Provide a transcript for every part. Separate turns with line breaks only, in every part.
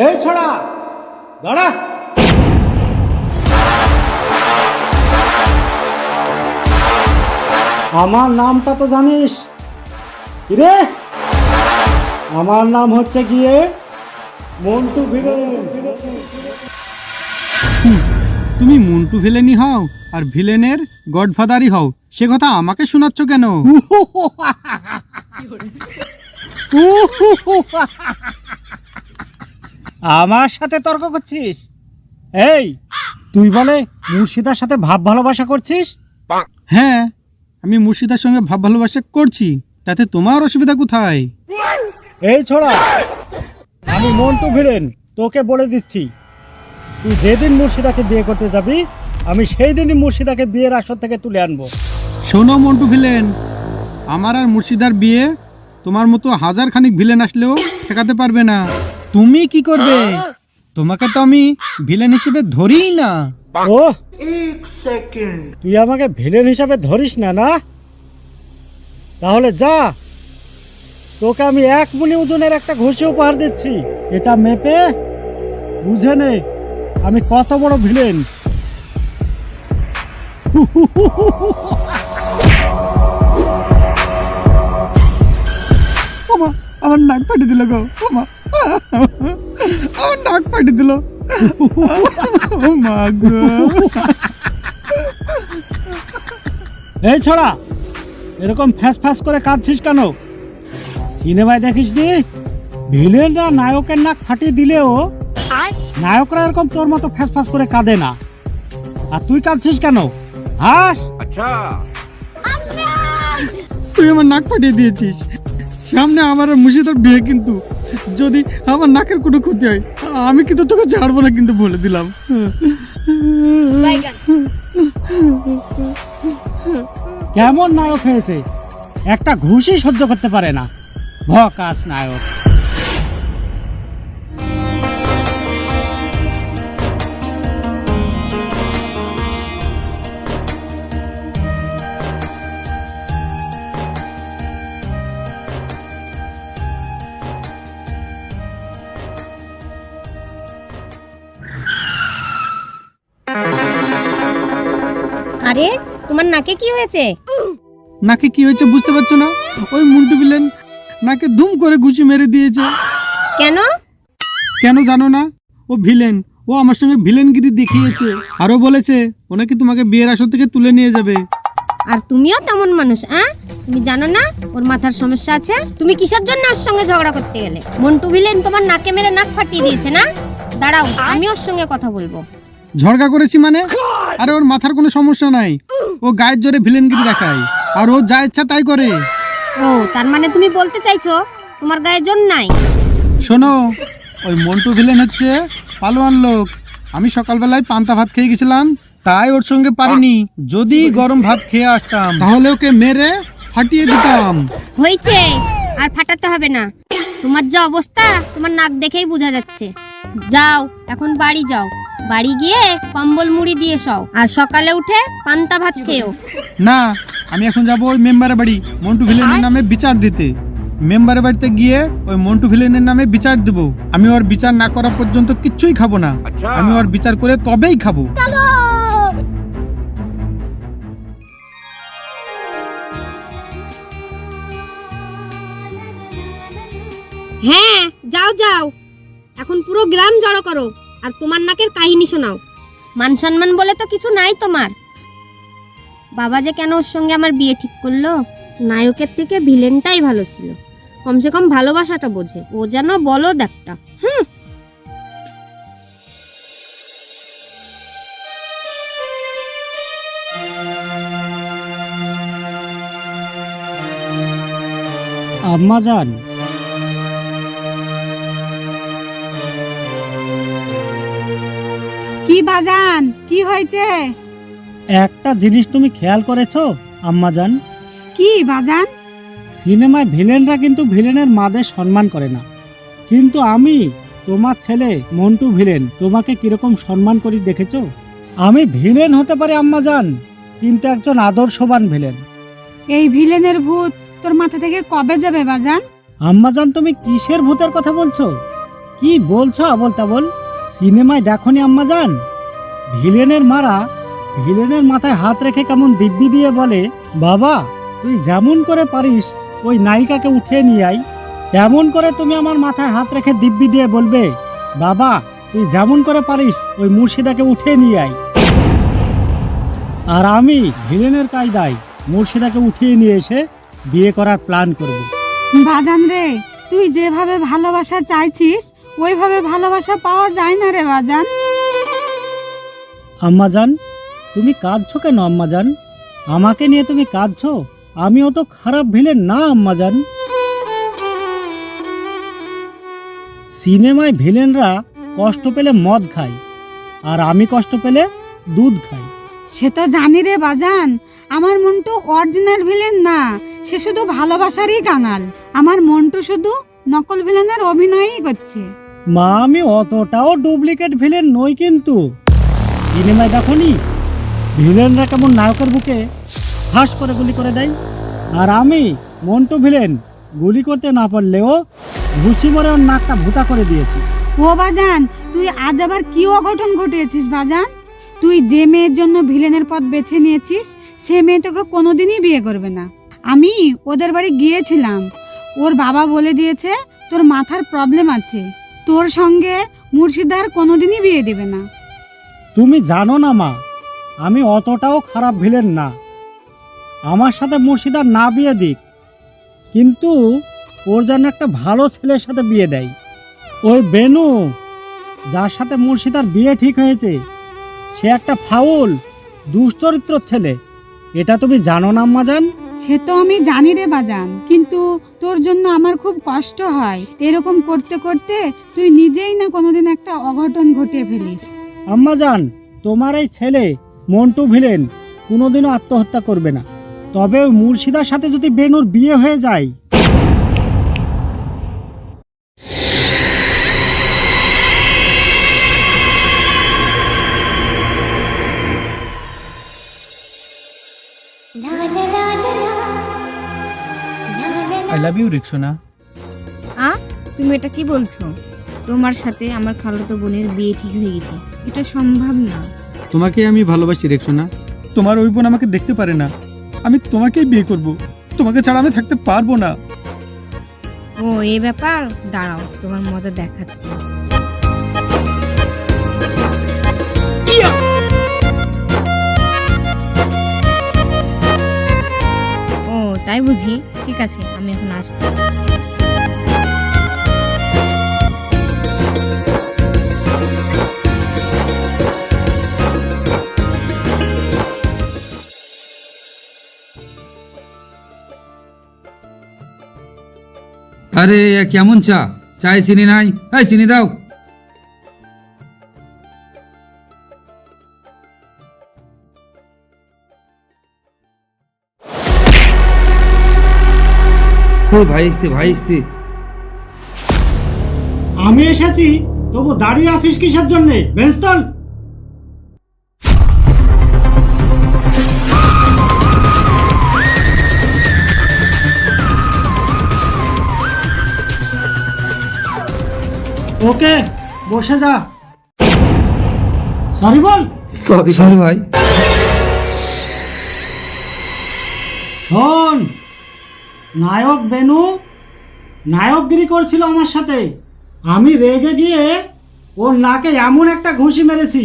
এই ছোড়া দাঁড়া। আমার নামটা তো জানিস রে? আমার নাম হচ্ছে গিয়ে মন্টু ভিলেন।
তুমি মন্টু ভিলেনই হও আর ভিলেনের গডফাদারই হও, সে কথা আমাকে শোনাচ্ছ কেন?
আমার সাথে তর্ক করছিস? এই তুই বলে মুর্শিদার সাথে ভাব ভালোবাসা করছিস?
হ্যাঁ, আমি মুর্শিদার সঙ্গে ভাব ভালোবাসা করছি, তাতে তোমার অসুবিধা কোথায়?
এই ছোড়া, আমি মন্টু ভিলেন তোকে বলে দিচ্ছি, তুই যেদিন মুর্শিদাকে বিয়ে করতে যাবি আমি সেই দিনই মুর্শিদাকে বিয়ের আসর থেকে তুলে আনবো।
শোনো মন্টু ভিলেন, আমার আর মুর্শিদার বিয়ে তোমার মতো হাজার খানিক ভিলেন আসলেও ঠেকাতে পারবে না। তুমি কি করবে? তোমাকে তো আমি ভিলেন হিসেবে ধরিই না।
ও এক সেকেন্ড, তুই আমাকে ভিলেন হিসাবে ধরিস না? না তাহলে যা, তোকে আমি 1 মুনি ওজনের একটা ঘষি উপহার দিচ্ছি। এটা মেপে বুঝে নে আমি কত বড় ভিলেন।
ওমা, আমার নাক ফাটিয়ে দিল গো। ওমা, আমার নাক ফাটিয়ে দিল। ও মা গো।
এই ছড়া, এরকম ফ্যাস ফ্যাস করে কাঁদছিস কেন? সিনেমায় দেখিস নি ভিলেনরা নায়কের নাক ফাটিয়ে দিলেও নায়করা এরকম তোর মতো ফ্যাস ফ্যাস করে কাঁদে না। আর তুই কাঁদছিস কেন? হাস। আচ্ছা,
তুই আমার নাক ফাটিয়ে দিয়েছিস। সামনে আমার আর মুর্শিদার বিয়ে, কিন্তু যদি আমার নাকের কোনো ক্ষতি হয় আমি কিন্তু তোকে ছাড়বো না, কিন্তু বলে দিলাম।
কেমন নায়ক হয়েছে, একটা ঘুষি সহ্য করতে পারে না, ভকাস নায়ক।
আরে তোমার নাকে কি হয়েছে?
নাকে কি হয়েছে বুঝতে পারছো না? ওই মন্টু ভিলেন নাকে ধুম করে ঘুষি মেরে দিয়েছে।
কেন?
কেন জানো না? ও ভিলেন, ও আমার সঙ্গে ভিলেনগিরি দেখিয়েছে। আরো বলেছে ও নাকি তোমাকে বিয়ের আসর থেকে তুলে নিয়ে যাবে।
আর তুমিও তেমন মানুষ, তুমি জানো না ওর মাথার সমস্যা আছে? তুমি কিসের জন্য ওর সঙ্গে ঝগড়া করতে গেলে? মন্টু ভিলেন তোমার নাকে মেরে নাক ফাটিয়ে দিয়েছে না? দাঁড়াও, আমি ওর সঙ্গে কথা বলবো।
ঝগড়া করেছি মানে? আরে ওর মাথার কোনো সমস্যা নাই, ও গায়ের জোরে ভিলেনগিরি দেখায় আর ও যা ইচ্ছা তাই করে।
ও, তার মানে তুমি বলতে চাইছো তোমার গায়ে জোর নাই?
শোনো, ওই মন্টু ভিলেন হচ্ছে পালোয়ান লোক। আমি সকালবেলায় পান্তা ভাত খেয়ে গেছিলাম, তাই ওর সঙ্গে পারিনি। যদি গরম ভাত খেয়ে আসতাম তাহলে ওকে মেরে ফাটিয়ে দিতাম।
হয়েছে, আর ফাটাতে হবে না। তোমার যা অবস্থা তোমার নাক দেখেই বোঝা যাচ্ছে। যাও, এখন বাড়ি যাও, বাড়ি গিয়ে কম্বল মুড়ি দিয়ে শও, আর সকালে উঠে পান্তা ভাত খেও।
না, আমি এখন যাবো ওই মেম্বারের বাড়ি মন্টু ভিলেনের নামে বিচার দিতে। মেম্বারের বাড়িতে গিয়ে ওই মন্টু ভিলেনের নামে বিচার দেব। আমি ওর বিচার না করা পর্যন্ত কিচ্ছুই খাবো না। আমি ওর বিচার করে তবেই খাবো।
হ্যাঁ, যাও যাও, এখন পুরো গ্রাম জড়ো করো আর তোমার নাকের কাহিনী শোনাও। মান সম্মান বলে তো কিছু নাই তোমার। বাবা যে কেন ওর সঙ্গে আমার বিয়ে ঠিক করলো? নায়কের থেকে ভিলেনটাই ভালো ছিল, কমসে কম ভালোবাসাটা বোঝে। ও যেন বলদ একটা।
আম্মা জান,
কি বাজান, কি হয়েছে?
একটা জিনিস তুমি খেয়াল করেছো আম্মা জান?
কি বাজান?
সিনেমায় ভিলেনরা কিন্তু ভিলেনের মাদের সম্মান করে না, কিন্তু আমি তোমার ছেলে মন্টু ভিলেন তোমাকে কিরকম সম্মান করি দেখেছো? আমি ভিলেন হতে পারি আম্মা জান, কিন্তু একজন আদর্শবান ভিলেন।
এই ভিলেনের ভূত তোর মাথা থেকে কবে যাবে বাজান?
আম্মা জান, তুমি কিসের ভূতের কথা বলছো? কি বলছো আবল তাবল? সিনেমায় দেখনি আম্মাজান, ভিলেনের মারা ভিলেনের মাথায় হাত রেখে কেমন দিব্যি দিয়ে বলে, বাবা তুই যেমন করে পারিস ওই নায়িকাকে উঠিয়ে নিয়ে আই। তেমন করে তুমি আমার মাথায় হাত রেখে দিব্যি দিয়ে বলবে, বাবা তুই যেমন করে পারিস ওই মুর্শিদাকে উঠিয়ে নিয়ে আই। আর আমি ভিলেনের কায়দায় মুর্শিদাকে উঠিয়ে নিয়ে এসে বিয়ে করার প্ল্যান করব।
বাজান রে, তুই যেভাবে ভালোবাসা চাইছিস ওইভাবে ভালোবাসা পাওয়া যায় না রে বাজান।
আম্মাজান তুমি কাঁদছো কেন আম্মাজান? আমাকে নিয়ে তুমি কাঁদছো? আমি অত খারাপ ভিলেন না আম্মাজান। সিনেমায় ভিলেনরা কষ্ট পেলে মদ খায়, আর আমি কষ্ট পেলে দুধ খাই।
সে তো জানি রে বাজান, আমার মন্টু অরিজিনাল ভিলেন না, সে শুধু ভালোবাসারই কাঙাল। আমার মন্টু শুধু নকল ভিলেনের অভিনয়ই করছে।
মা আমি অতটাও ডুপ্লিকেট ভিলেন নই কিন্তু। সিনেমায় দেখনি ভিলেনরা কেমন নায়কের বুকে ফাঁস করে গুলি করে দেয়, আর আমি মন্টু ভিলেন গুলি করতে না পারলেও ঘুষি মরে ওর নাকটা ভুতা করে দিয়েছি।
ও বাজান, তুই আজ আবার কি অঘটন ঘটিয়েছিস বাজান? তুই যে মেয়ের জন্য ভিলেনের পথ বেছে নিয়েছিস সে মেয়ে তোকে কোনোদিনই বিয়ে করবে না। আমি ওদের বাড়ি গিয়েছিলাম, ওর বাবা বলে দিয়েছে তোর মাথার প্রবলেম আছে, তোর সঙ্গে মুর্শিদার কোনোদিনই বিয়ে দেবে না।
তুমি জানো না মা, আমি অতটাও খারাপ ভিলেন না। আমার সাথে মুর্শিদার না বিয়ে দিক, কিন্তু ওর যেন একটা ভালো ছেলের সাথে বিয়ে দেয়। ওই বেনু যার সাথে মুর্শিদার বিয়ে ঠিক হয়েছে সে একটা ফাউল দুশ্চরিত্র ছেলে। এটা তুমি জানো না আম্মাজান?
সে তো আমি জানি রে বাজান, কিন্তু তোর জন্য আমার খুব কষ্ট হয়। এরকম করতে করতে তুই নিজেই না কোনোদিন একটা অঘটন ঘটিয়ে ফেলিস।
আম্মাজান তোমার এই ছেলে মন্টু ভিলেন কোনোদিনও আত্মহত্যা করবে না। তবে ওই মুর্শিদার সাথে যদি বেনুর বিয়ে হয়ে যায়,
আই লাভ ইউ রিক্সোনা।
তুমি এটা কি বলছো? তোমার সাথে আমার খালাতো বোনের বিয়ে ঠিক হয়ে গেছে, এটা সম্ভব না।
তোমাকে আমি ভালোবাসি রেক্সোনা। তোমার ওই বোন আমাকে দেখতে পারে না, আমি তোমাকেই বিয়ে করব। তোমাকে ছাড়া আমি থাকতে পারবো না।
ও এই ব্যাপার, দাঁড়াও তোমার মজা দেখাচ্ছি। ও তাই বুঝি, ঠিক আছে আমি এখন আসছি।
আরে এ কেমন চা? চায়ে চিনি নাই, এই চিনি দাও। ও ভাই আসতে।
আমি এসেছি তবু দাঁড়িয়ে আছিস কিসের জন্যে? বেঞ্চ তোল। ওকে বসে যা। সরি বল।
সরি ভাই।
শোন, নায়ক বেনু নায়কগিরি করছিল আমার সাথে। আমি রেগে গিয়ে ওর নাকে এমন একটা ঘুষি মেরেছি,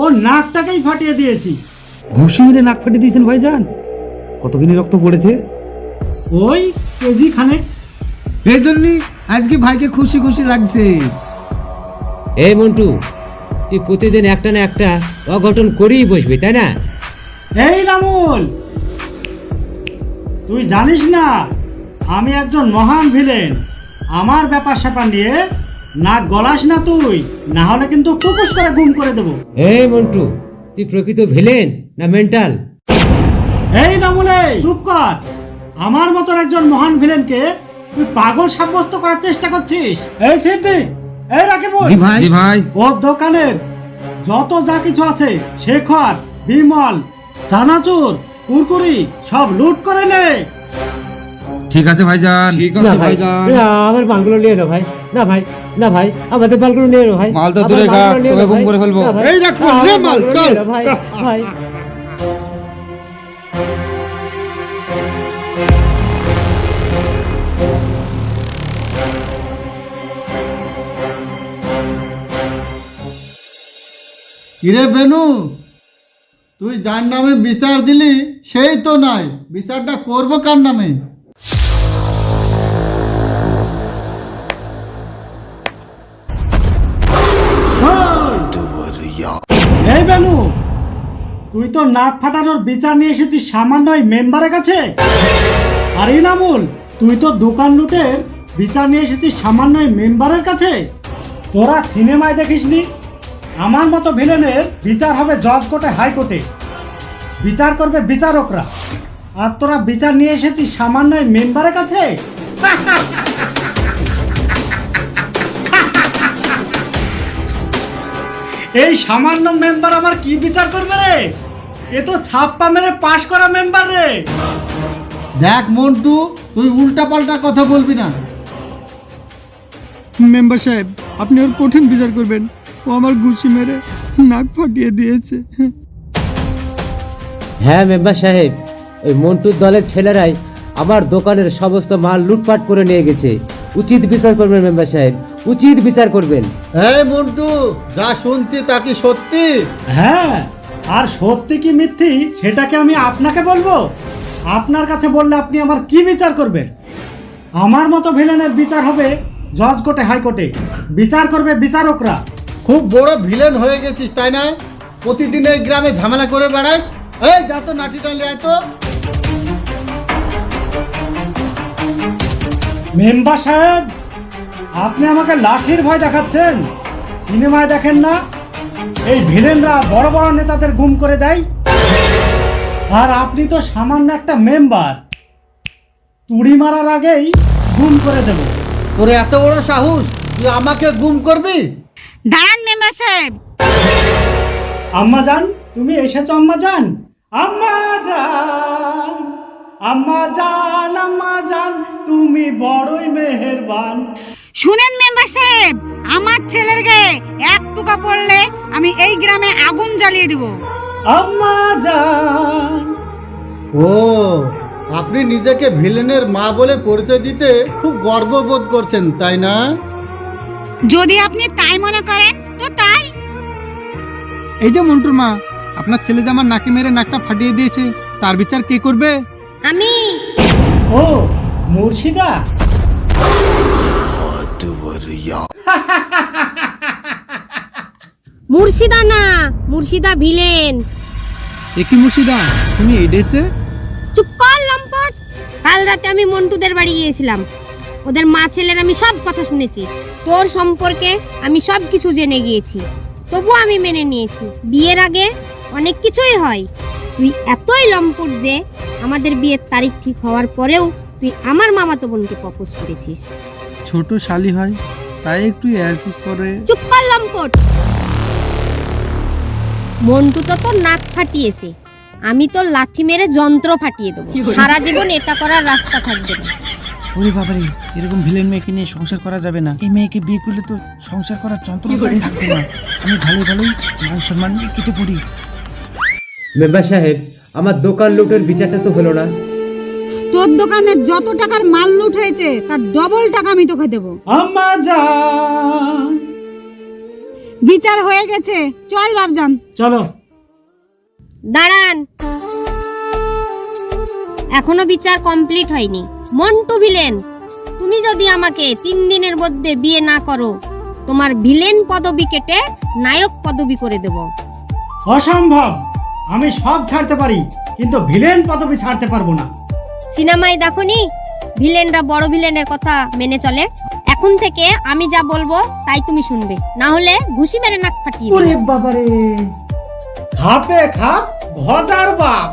ওর নাকটাকেই ফাটিয়ে দিয়েছি।
ঘুষি মেরে নাক ফাটিয়ে দিয়েছেন ভাইজান? কতখানি রক্ত পড়েছে?
ওই কেজি খানেক।
এই জন্যই আজকে ভাইকে খুশি খুশি লাগছে।
এই মন্টু, তুই প্রতিদিন একটা না একটা অঘটন করেই বসবি, তাই না?
এই রামুল, তুই জানিস না আমি একজন মহান ভিলেন। আমার ব্যাপার স্যাপার নিয়ে নাক গলাস না তুই, না হলে কিন্তু টুকুস করে গুম করে দেবো।
এই মন্টু, তুই প্রকৃত ভিলেন না মেন্টাল?
এই রামুলে চুপ কর। আমার মতন একজন মহান ভিলেনকে তুই পাগল সাব্যস্ত করার চেষ্টা করছিস। এই সিদ্দিক, এই রাকিবুল,
জি ভাই।
জি ভাই।
ওর দোকানের যত যা কিছু আছে, শেখর, বিমল, চানাচুর, কুরকুরি সব লুট করে নে।
ঠিক আছে ভাইজান। ঠিক
না ভাই, না, আমার মালগুলো নিয়ে এলো ভাই। না ভাই, না ভাই, আমাদের মালগুলো নিয়ে এলো ভাই।
মাল তো
আমার
দূরে
মালগুলো
থাক,
নিয়ে
তোকে
এলো
গুম
ভাই।
করে ফেলবো।
না ভাই,
এই রাখ মাল,
আমার
নে মাল,
মালগুলো নিয়ে
চল।
এলো ভাই, ভাই।
কিরে বেনু, তুই যার নামে বিচার দিলি সেই তো নাই, বিচারটা করবো কার নামে?
এই বেনু, তুই তো নাক ফাটানোর বিচার নিয়ে এসেছিস সামান্য ওই মেম্বারের কাছে। আর ইনামুল, তুই তো দোকান লুটের বিচার নিয়ে এসেছিস সামান্য ওই মেম্বারের কাছে। তোরা সিনেমায় দেখিসনি আমার মতো ভিলেনের বিচার হবে জজ কোর্টে, হাইকোর্টে বিচার করবে বিচারকরা, আর তোরা বিচার নিয়ে এসেছিস সামান্য ওই মেম্বারের কাছে। এই সামান্য মেম্বার আমার কি বিচার করবে রে? এ তো ছাপ্পা মেরে পাশ করা মেম্বার রে।
দেখ মন্টু, তুই উল্টা পাল্টা কথা বলবি না।
মেম্বার সাহেব, আপনি ওর কঠিন বিচার করবেন। ও আমার ঘুষি মেরে নাক ফাটিয়ে দিয়েছে।
হ্যাঁ মেম্বার সাহেব, ওই মন্টুর দলের ছেলেরাই আমার দোকানের সমস্ত মাল লুটপাট করে নিয়ে গেছে। উচিত বিচার করবেন মেম্বার সাহেব, উচিত বিচার করবেন।
এই মন্টু, যা শুনছি তা কি সত্যি?
হ্যাঁ, আর সত্যি কি মিথ্যি সেটাকে আমি আপনাকে বলবো? আপনার কাছে বললে আপনি আমার কি বিচার করবেন? আমার মতো ভিলেনের বিচার হবে জজ কোর্টে, হাইকোর্টে বিচার করবে বিচারকরা।
খুব বড় ভিলেন হয়ে গেছিস তাই না? প্রতিদিন এই গ্রামে ঝামেলা করে বেড়াস। এই যা তো নাটিটা নিয়ে আয় তো।
মেম্বার সাহেব, আপনি আমাকে লাঠির ভয় দেখাচ্ছেন? সিনেমায় দেখেন না এই ভিলেনরা বড় বড় নেতাদের গুম করে দেয়, আর আপনি তো সামান্য একটা মেম্বার, তুড়ি মারার আগেই গুম করে দেব।
তোর এত বড় সাহস, তুই আমাকে গুম করবি?
দাঁড়ান মেম্বার সাহেব,
আম্মা জান, তুমি এসেছো আম্মা জান? আম্মা জান, আম্মা জান, আম্মা জান, তুমি বড়ই মেহেরবান।
শুনেন মেম্বার সাহেব, আমার ছেলের গায়ে এক টুকা পড়লে আমি এই গ্রামে আগুন জ্বালিয়ে দেব।
আম্মা জান।
ও, আপনি নিজেকে ভিলেনের মা বলে পরিচয় দিতে খুব গর্ববোধ করছেন তাই না?
যদি আপনি তাই মনে করেন তো তাই।
এই যে মন্টুর মা, আপনার ছেলে যে আমার নাকে মেরে নাকটা ফাটিয়ে দিয়েছে, তার বিচার কে করবে?
আমি
ও মুর্শিদা,
মুর্শিদা না, মুর্শিদা ভিলেন।
একই মুর্শিদা, তুমি এই ড্রেসে?
চুপ কর লম্পট। কাল রাতে আমি মন্টুদের বাড়ি গিয়েছিলাম, ওদের মা ছেলের আমি সব কথা শুনেছি। তোর সম্পর্কে আমি সব কিছু জেনে গিয়েছি, তবু আমি মেনে নিয়েছি। বিয়ের আগে অনেক কিছুই হয়। তুই এতই লম্পট যে আমাদের বিয়ের তারিখ ঠিক হওয়ার পরেও তুই আমার মামাতো বোনকে প্রপোজ করেছিস।
ছোট শালি হয় তাই একটু ইয়ার্কি করে।
চুপ কর লম্পট। মন্টু তো তোর নাক ফাটিয়েছে, আমি তোর লাথি মেরে যন্ত্র ফাটিয়ে দেবো। সারা জীবন এটা করার রাস্তা থাকবে না।
ওরে বাবারে, এরকম ভিলেন মেয়েকে নিয়ে সংসার করা যাবে না। এই মেয়েকে বিয়ে করলে তো সংসার করার যন্ত্রণাই থাকবে না। আমি ভালোই ভালোই মান সম্মান নিয়ে কেটে পড়ি।
মেম্বার সাহেব, আমার দোকান লুটের বিচারটা তো হলো না।
তোর দোকানে যত টাকার মাল লুট হয়েছে তার ডবল টাকা আমি তোকে দেবো।
আম্মা জান।
বিচার হয়ে গেছে, চল বাবজান।
চলো।
দাঁড়ান, এখনো বিচার কমপ্লিট হয়নি। মন্টু ভিলেন, তুমি যদি আমাকে 3 দিনের মধ্যে বিয়ে না করো, তোমার ভিলেন পদবি কেটে নায়ক পদবি করে দেব।
অসম্ভব, আমি সব ছাড়তে পারি কিন্তু ভিলেন পদবি ছাড়তে পারবো না।
সিনেমায় দেখোনি ভিলেনরা বড় ভিলেনের কথা মেনে চলে? এখন থেকে আমি যা বলবো তাই তুমি শুনবে, না হলে ঘুষি মেরে নাক ফাটিয়ে
ওরে
দেব।
বাবারে, খাপে খাপ ভজার বাপ।